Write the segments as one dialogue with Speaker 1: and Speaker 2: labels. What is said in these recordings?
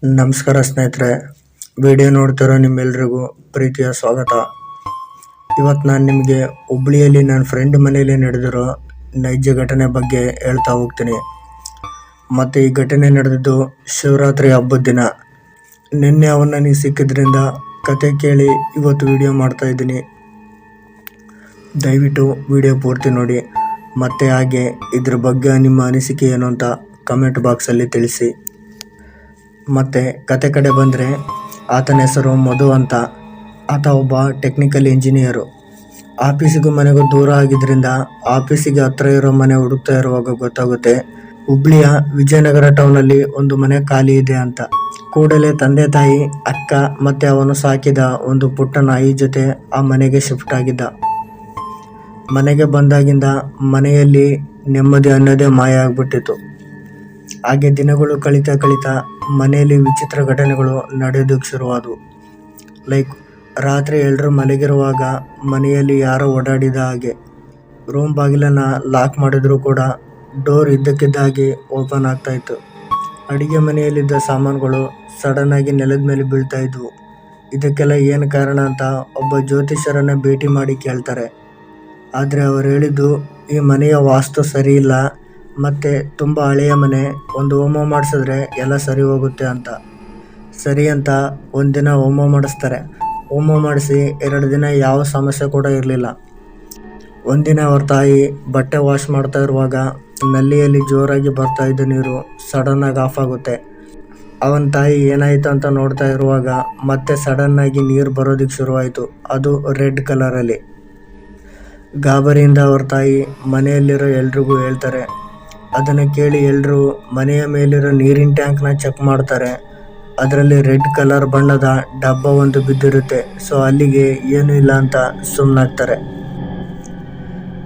Speaker 1: ನಮಸ್ಕಾರ ಸ್ನೇಹಿತರೆ, ವಿಡಿಯೋ ನೋಡ್ತಿರೋ ನಿಮ್ಮೆಲ್ರಿಗೂ ಪ್ರೀತಿಯ ಸ್ವಾಗತ. ಇವತ್ತು ನಾನು ನಿಮಗೆ ಹುಬ್ಳಿಯಲ್ಲಿ ನನ್ನ ಫ್ರೆಂಡ್ ಮನೆಯಲ್ಲಿ ನಡೆದಿರೋ ನೈಜ ಘಟನೆ ಬಗ್ಗೆ ಹೇಳ್ತಾ ಹೋಗ್ತೀನಿ. ಮತ್ತು ಈ ಘಟನೆ ನಡೆದಿದ್ದು ಶಿವರಾತ್ರಿ ಹಬ್ಬದ ದಿನ. ನಿನ್ನೆ ಅವನು ನನಗೆ ಸಿಕ್ಕಿದ್ರಿಂದ ಕತೆ ಕೇಳಿ ಇವತ್ತು ವಿಡಿಯೋ ಮಾಡ್ತಾ ಇದ್ದೀನಿ. ದಯವಿಟ್ಟು ವಿಡಿಯೋ ಪೂರ್ತಿ ನೋಡಿ. ಮತ್ತು ಹಾಗೆ ಇದ್ರ ಬಗ್ಗೆ ನಿಮ್ಮ ಅನಿಸಿಕೆ ಏನು ಅಂತ ಕಮೆಂಟ್ ಬಾಕ್ಸಲ್ಲಿ ತಿಳಿಸಿ. ಮತ್ತು ಕತೆ ಕಡೆ ಬಂದರೆ, ಆತನ ಹೆಸರು ಮಧು ಅಂತ. ಆತ ಒಬ್ಬ ಟೆಕ್ನಿಕಲ್ ಇಂಜಿನಿಯರು. ಆಫೀಸಿಗೂ ಮನೆಗೂ ದೂರ ಆಗಿದ್ದರಿಂದ ಆಫೀಸಿಗೆ ಹತ್ತಿರ ಇರೋ ಮನೆ ಹುಡುಕ್ತಾ ಇರುವಾಗ ಗೊತ್ತಾಗುತ್ತೆ ಹುಬ್ಳಿಯ ವಿಜಯನಗರ ಟೌನಲ್ಲಿ ಒಂದು ಮನೆ ಖಾಲಿ ಇದೆ ಅಂತ. ಕೂಡಲೇ ತಂದೆ ತಾಯಿ, ಅಕ್ಕ ಮತ್ತು ಅವನು ಸಾಕಿದ ಒಂದು ಪುಟ್ಟ ನಾಯಿ ಜೊತೆ ಆ ಮನೆಗೆ ಶಿಫ್ಟ್ ಆಗಿದ್ದ. ಮನೆಗೆ ಬಂದಾಗಿಂದ ಮನೆಯಲ್ಲಿ ನೆಮ್ಮದಿ ಅನ್ನೋದೇ ಮಾಯ ಆಗಿಬಿಟ್ಟಿತ್ತು. ಹಾಗೆ ದಿನಗಳು ಕಳೀತಾ ಮನೆಯಲ್ಲಿ ವಿಚಿತ್ರ ಘಟನೆಗಳು ನಡೆಯೋದಕ್ಕೆ ಶುರುವಾದವು. ಲೈಕ್ ರಾತ್ರಿ ಎಲ್ಲರೂ ಮಲಗಿರುವಾಗ ಮನೆಯಲ್ಲಿ ಯಾರೋ ಓಡಾಡಿದ ಹಾಗೆ. ರೂಮ್ ಬಾಗಿಲನ್ನು ಲಾಕ್ ಮಾಡಿದ್ರು ಕೂಡ ಡೋರ್ ಇದ್ದಕ್ಕಿದ್ದಾಗೆ ಓಪನ್ ಆಗ್ತಾಯಿತ್ತು. ಅಡುಗೆ ಮನೆಯಲ್ಲಿದ್ದ ಸಾಮಾನುಗಳು ಸಡನ್ನಾಗಿ ನೆಲದ ಮೇಲೆ ಬೀಳ್ತಾ ಇದ್ವು. ಇದಕ್ಕೆಲ್ಲ ಏನು ಕಾರಣ ಅಂತ ಒಬ್ಬ ಜ್ಯೋತಿಷ್ಯರನ್ನು ಭೇಟಿ ಮಾಡಿ ಕೇಳ್ತಾರೆ. ಆದರೆ ಅವರು ಹೇಳಿದ್ದು, ಈ ಮನೆಯ ವಾಸ್ತು ಸರಿ ಇಲ್ಲ ಮತ್ತು ತುಂಬ ಹಳೆಯ ಮನೆ, ಒಂದು ಹೋಮ ಮಾಡಿಸಿದ್ರೆ ಎಲ್ಲ ಸರಿ ಹೋಗುತ್ತೆ ಅಂತ. ಸರಿ ಅಂತ ಒಂದಿನ ಹೋಮ ಮಾಡಿಸ್ತಾರೆ. ಹೋಮ ಮಾಡಿಸಿ 2 ದಿನ ಯಾವ ಸಮಸ್ಯೆ ಕೂಡ ಇರಲಿಲ್ಲ. ಒಂದಿನ ಅವ್ರ ತಾಯಿ ಬಟ್ಟೆ ವಾಶ್ ಮಾಡ್ತಾ ಇರುವಾಗ ನಲ್ಲಿಯಲ್ಲಿ ಜೋರಾಗಿ ಬರ್ತಾ ಇದ್ದ ನೀರು ಸಡನ್ನಾಗಿ ಆಫ್ ಆಗುತ್ತೆ. ಅವನ ತಾಯಿ ಏನಾಯಿತು ಅಂತ ನೋಡ್ತಾ ಇರುವಾಗ ಮತ್ತೆ ಸಡನ್ನಾಗಿ ನೀರು ಬರೋದಕ್ಕೆ ಶುರುವಾಯಿತು. ಅದು ರೆಡ್ ಕಲರಲ್ಲಿ. ಗಾಬರಿಯಿಂದ ಅವ್ರ ತಾಯಿ ಮನೆಯಲ್ಲಿರೋ ಎಲ್ರಿಗೂ ಹೇಳ್ತಾರೆ. ಅದನ್ನು ಕೇಳಿ ಎಲ್ಲರೂ ಮನೆಯ ಮೇಲಿರೋ ನೀರಿನ ಟ್ಯಾಂಕ್ನ ಚೆಕ್ ಮಾಡ್ತಾರೆ. ಅದರಲ್ಲಿ ರೆಡ್ ಕಲರ್ ಬಣ್ಣದ ಡಬ್ಬ ಒಂದು ಬಿದ್ದಿರುತ್ತೆ. ಸೊ ಅಲ್ಲಿಗೆ ಏನೂ ಇಲ್ಲ ಅಂತ ಸುಮ್ಮನಾಗ್ತಾರೆ.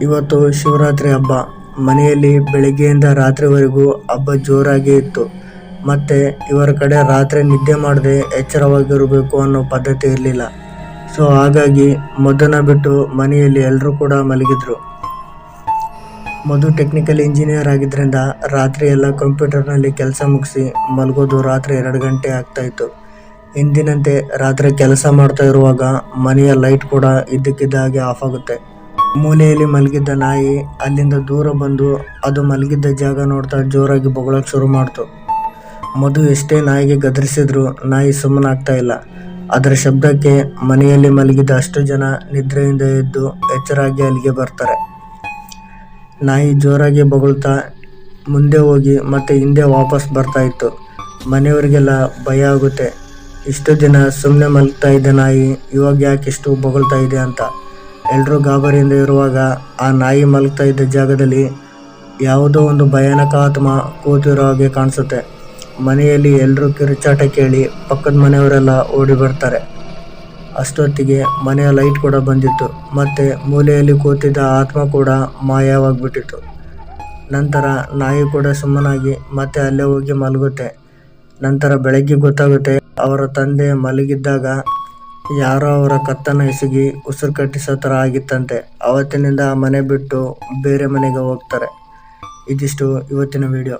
Speaker 1: ಇವತ್ತು ಶಿವರಾತ್ರಿ ಹಬ್ಬ. ಮನೆಯಲ್ಲಿ ಬೆಳಗ್ಗೆಯಿಂದ ರಾತ್ರಿವರೆಗೂ ಹಬ್ಬ ಜೋರಾಗಿ ಇತ್ತು. ಮತ್ತು ಇವರ ಕಡೆ ರಾತ್ರಿ ನಿದ್ದೆ ಮಾಡದೆ ಎಚ್ಚರವಾಗಿರಬೇಕು ಅನ್ನೋ ಪದ್ಧತಿ ಇರಲಿಲ್ಲ. ಸೊ ಹಾಗಾಗಿ ಮಧುನ ಬಿಟ್ಟು ಮನೆಯಲ್ಲಿ ಎಲ್ಲರೂ ಕೂಡ ಮಲಗಿದ್ರು. ಮಧು ಟೆಕ್ನಿಕಲ್ ಇಂಜಿನಿಯರ್ ಆಗಿದ್ದರಿಂದ ರಾತ್ರಿ ಎಲ್ಲ ಕಂಪ್ಯೂಟರ್ನಲ್ಲಿ ಕೆಲಸ ಮುಗಿಸಿ ಮಲಗೋದು ರಾತ್ರಿ 2 ಗಂಟೆ ಆಗ್ತಾಯಿತ್ತು. ಎಂದಿನಂತೆ ರಾತ್ರಿ ಕೆಲಸ ಮಾಡ್ತಾ ಇರುವಾಗ ಮನೆಯ ಲೈಟ್ ಕೂಡ ಇದ್ದಕ್ಕಿದ್ದ ಹಾಗೆ ಆಫ್ ಆಗುತ್ತೆ. ಮೂಲೆಯಲ್ಲಿ ಮಲಗಿದ್ದ ನಾಯಿ ಅಲ್ಲಿಂದ ದೂರ ಬಂದು ಅದು ಮಲಗಿದ್ದ ಜಾಗ ನೋಡ್ತಾ ಜೋರಾಗಿ ಬೊಗಳಕ್ಕೆ ಶುರು ಮಾಡ್ತು. ಮಧು ಎಷ್ಟೇ ನಾಯಿಗೆ ಗದರಿಸಿದ್ರು ನಾಯಿ ಸುಮ್ಮನಾಗ್ತಾ ಇಲ್ಲ. ಅದರ ಶಬ್ದಕ್ಕೆ ಮನೆಯಲ್ಲಿ ಮಲಗಿದ ಅಷ್ಟು ಜನ ನಿದ್ರೆಯಿಂದ ಎದ್ದು ಎಚ್ಚರಾಗಿ ಅಲ್ಲಿಗೆ ಬರ್ತಾರೆ. ನಾಯಿ ಜೋರಾಗಿ ಬೊಗಳ್ತಾ ಮುಂದೆ ಹೋಗಿ ಮತ್ತೆ ಹಿಂದೆ ವಾಪಸ್ ಬರ್ತಾ ಇತ್ತು. ಮನೆಯವರಿಗೆಲ್ಲ ಭಯ ಆಗುತ್ತೆ. ಇಷ್ಟು ದಿನ ಸುಮ್ಮನೆ ಮಲಗ್ತಾ ಇದ್ದ ನಾಯಿ ಇವಾಗ ಯಾಕೆ ಇಷ್ಟು ಬೊಗಳ್ತಾ ಇದೆ ಅಂತ. ಎಲ್ಲರೂ ಗಾಬರಿಯಿಂದ ಇರುವಾಗ ಆ ನಾಯಿ ಮಲಗ್ತಾ ಇದ್ದ ಜಾಗದಲ್ಲಿ ಯಾವುದೋ ಒಂದು ಭಯಾನಕ ಆತ್ಮ ಕೂತಿರೋ ಹಾಗೆ ಕಾಣಿಸುತ್ತೆ. ಮನೆಯಲ್ಲಿ ಎಲ್ಲರೂ ಕಿರುಚಾಟ ಕೇಳಿ ಪಕ್ಕದ ಮನೆಯವರೆಲ್ಲ ಓಡಿ ಬರ್ತಾರೆ. ಅಷ್ಟೊತ್ತಿಗೆ ಮನೆಯ ಲೈಟ್ ಕೂಡ ಬಂದಿತ್ತು ಮತ್ತು ಮೂಲೆಯಲ್ಲಿ ಕೂತಿದ್ದ ಆತ್ಮ ಕೂಡ ಮಾಯವಾಗಿಬಿಟ್ಟಿತ್ತು. ನಂತರ ನಾಯಿ ಕೂಡ ಸುಮ್ಮನಾಗಿ ಮತ್ತೆ ಅಲ್ಲೇ ಹೋಗಿ ಮಲಗುತ್ತೆ. ನಂತರ ಬೆಳಗ್ಗೆ ಗೊತ್ತಾಗುತ್ತೆ ಅವರ ತಂದೆ ಮಲಗಿದ್ದಾಗ ಯಾರೋ ಅವರ ಕತ್ತನ್ನು ಎಸಗಿ ಉಸಿರು ಕಟ್ಟಿಸೋ ಥರ ಆಗಿತ್ತಂತೆ. ಅವತ್ತಿನಿಂದ ಆ ಮನೆ ಬಿಟ್ಟು ಬೇರೆ ಮನೆಗೆ ಹೋಗ್ತಾರೆ. ಇದಿಷ್ಟು ಇವತ್ತಿನ ವಿಡಿಯೋ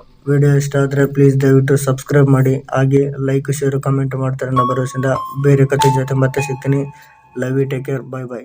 Speaker 1: ಇಷ್ಟ ಆದರೆ ಪ್ಲೀಸ್ ದಯವಿಟ್ಟು ಸಬ್ಸ್ಕ್ರೈಬ್ ಮಾಡಿ. ಹಾಗೆ ಲೈಕ್, ಶೇರ್, ಕಮೆಂಟ್ ಮಾಡ್ತಾರೆ ಅನ್ನೋ ಭರವಸೆಯಿಂದ ಬೇರೆ ಕತೆ ಜೊತೆ ಮತ್ತೆ ಸಿಗ್ತೀನಿ. Love you, take care, by.